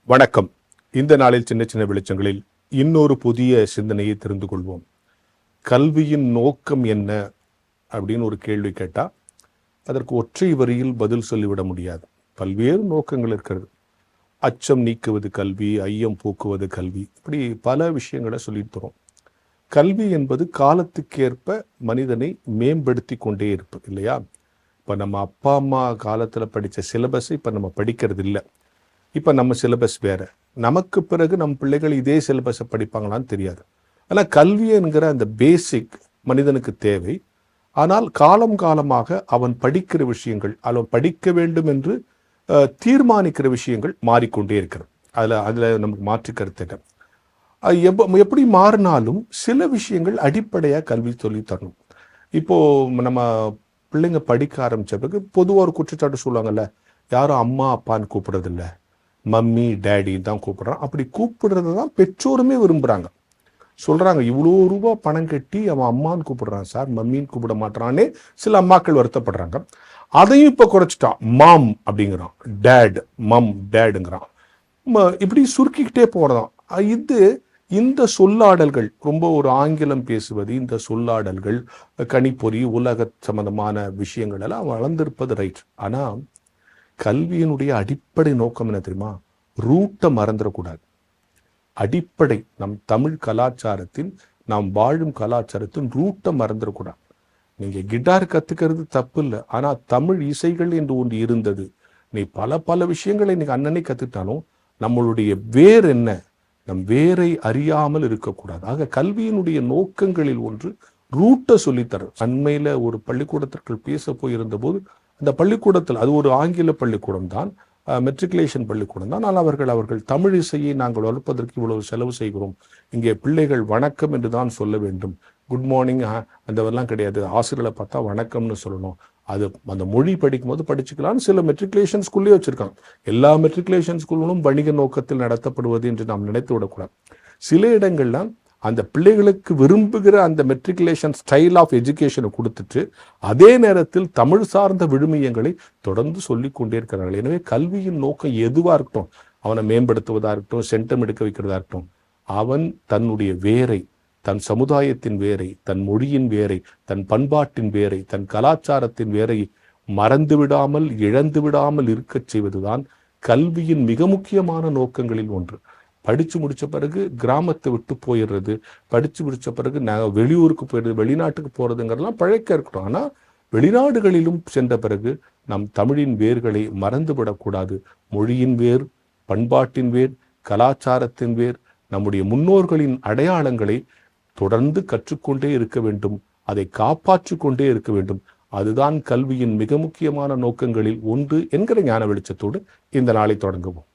வணக்கம். இந்த நாளில் சின்ன சின்ன வெளிச்சங்களில் இன்னொரு புதிய சிந்தனையை தெரிந்து கொள்வோம். கல்வியின் நோக்கம் என்ன அப்படின்னு ஒரு கேள்வி கேட்டால் அதற்கு ஒற்றை வரியில் பதில் சொல்லிவிட முடியாது. பல்வேறு நோக்கங்கள் இருக்கிறது. அச்சம் நீக்குவது கல்வி, ஐயம் போக்குவது கல்வி, இப்படி பல விஷயங்களை சொல்லிட்டு தரோம். கல்வி என்பது காலத்துக்கேற்ப மனிதனை மேம்படுத்தி கொண்டே இருப்பது இல்லையா? இப்போ நம்ம அப்பா அம்மா காலத்தில் படித்த சிலபஸை இப்போ நம்ம படிக்கிறது இல்லை. இப்போ நம்ம சிலபஸ் வேறு. நமக்கு பிறகு நம் பிள்ளைகள் இதே சிலபஸை படிப்பாங்களான்னு தெரியாது. ஆனால் கல்வி என்கிற அந்த பேசிக் மனிதனுக்கு தேவை. ஆனால் காலம் காலமாக அவன் படிக்கிற விஷயங்கள், அவன் படிக்க வேண்டும் என்று தீர்மானிக்கிற விஷயங்கள் மாறிக்கொண்டே இருக்கிறது. அதில் நமக்கு மாற்று கருத்து. எப்படி மாறினாலும் சில விஷயங்கள் அடிப்படையாக கல்வி சொல்லி தரணும். இப்போது நம்ம பிள்ளைங்க படிக்க ஆரம்பித்த பிறகு பொதுவாக ஒரு குற்றச்சாட்டு சொல்லுவாங்கல்ல, யாரும் அம்மா அப்பான்னு கூப்பிடுறதில்ல, மம்மி டேடி தான் கூப்பிடுறான். அப்படி கூப்பிடுறது தான் பெற்றோருமே விரும்புகிறாங்க. சொல்கிறாங்க, இவ்வளோ ரூபா பணம் கட்டி அவன் அம்மான்னு கூப்பிடுறான் சார், மம்மின்னு கூப்பிட மாட்டானே சில அம்மாக்கள் வருத்தப்படுறாங்க. அதையும் இப்போ குறைச்சிட்டான், மாம் அப்படிங்கிறான், டேட் மம் டேடுங்கிறான். இப்படி சுருக்கிக்கிட்டே போகிறதான். இந்த சொல்லாடல்கள், ரொம்ப ஒரு ஆங்கிலம் பேசுவது, இந்த சொல்லாடல்கள், கணிப்பொறி, உலக சம்பந்தமான விஷயங்கள் எல்லாம் வளர்ந்திருப்பது ரைட். ஆனால் கல்வியினுடைய அடிப்படை நோக்கம் என்ன தெரியுமா? ரூட்டை மறந்துடக்கூடாது. அடிப்படை நம் தமிழ் கலாச்சாரத்தின், நாம் வாழும் கலாச்சாரத்தின் ரூட்டை மறந்துடக்கூடாது. நீங்கள் கிட்டார் கற்றுக்கிறது தப்பு இல்லை, ஆனால் தமிழ் இசைகள் என்று ஒன்று இருந்தது. நீ பல விஷயங்களை நீங்கள் அன்னன்னை கற்றுக்கிட்டாலும் நம்மளுடைய வேர் என்ன, நம் வேரை அறியாமல் இருக்கக்கூடாது. ஆக கல்வியினுடைய நோக்கங்களில் ஒன்று ரூட்டை சொல்லித்தர. அண்மையில் ஒரு பள்ளிக்கூடத்திற்குள் பேச போயிருந்த போது, அந்த பள்ளிக்கூடத்தில், அது ஒரு ஆங்கில பள்ளிக்கூடம் தான், மெட்ரிகுலேஷன் பள்ளிக்கூடம் தான், ஆனால் அவர்கள் தமிழ் இசையை நாங்கள் வளர்ப்பதற்கு இவ்வளவு செலவு செய்கிறோம், இங்கே பிள்ளைகள் வணக்கம் என்று தான் சொல்ல வேண்டும், குட் மார்னிங் அந்தவெல்லாம் கிடையாது, ஆசிரியர்களை பார்த்தா வணக்கம்னு சொல்லணும், அது அந்த மொழி படிக்கும்போது படிச்சுக்கலான்னு சில மெட்ரிகுலேஷன் ஸ்கூல்லே வச்சுருக்காங்க. எல்லா மெட்ரிகுலேஷன் ஸ்கூலும் வணிக நோக்கத்தில் நடத்தப்படுவது என்று நாம் நினைத்து விடக்கூடாது. சில இடங்கள்லாம் அந்த பிள்ளைகளுக்கு விரும்புகிற அந்த மெட்ரிகுலேஷன் ஸ்டைல் ஆஃப் எஜுகேஷனை கொடுத்துட்டு அதே நேரத்தில் தமிழ் சார்ந்த விழுமியங்களை தொடர்ந்து சொல்லி கொண்டே இருக்கிறார்கள். எனவே கல்வியின் நோக்கம் எதுவாக இருக்கட்டும், அவனை மேம்படுத்துவதாக இருக்கட்டும், சென்டம் எடுக்க வைக்கிறதா இருக்கட்டும், அவன் தன்னுடைய வேரை, தன் சமுதாயத்தின் வேரை, தன் மொழியின் வேரை, தன் பண்பாட்டின் வேரை, தன் கலாச்சாரத்தின் வேரை மறந்து விடாமல், இழந்து விடாமல் இருக்கச் செய்வதுதான் கல்வியின் மிக முக்கியமான நோக்கங்களில் ஒன்று. படித்து முடித்த பிறகு கிராமத்தை விட்டு போயிடுறது, படித்து முடித்த பிறகு வெளியூருக்கு போயிடுறது, வெளிநாட்டுக்கு போகிறதுங்கிறதுலாம் பழக்க இருக்கட்டும். ஆனால் வெளிநாடுகளிலும் சென்ற பிறகு நம் தமிழின் வேர்களை மறந்து விடக்கூடாது. மொழியின் வேர், பண்பாட்டின் வேர், கலாச்சாரத்தின் வேர், நம்முடைய முன்னோர்களின் அடையாளங்களை தொடர்ந்து கற்றுக்கொண்டே இருக்க வேண்டும், அதை காப்பாற்றி கொண்டே இருக்க வேண்டும். அதுதான் கல்வியின் மிக முக்கியமான நோக்கங்களில் ஒன்று என்கிற ஞான வெளிச்சத்தோடு இந்த நாளை தொடங்குவோம்.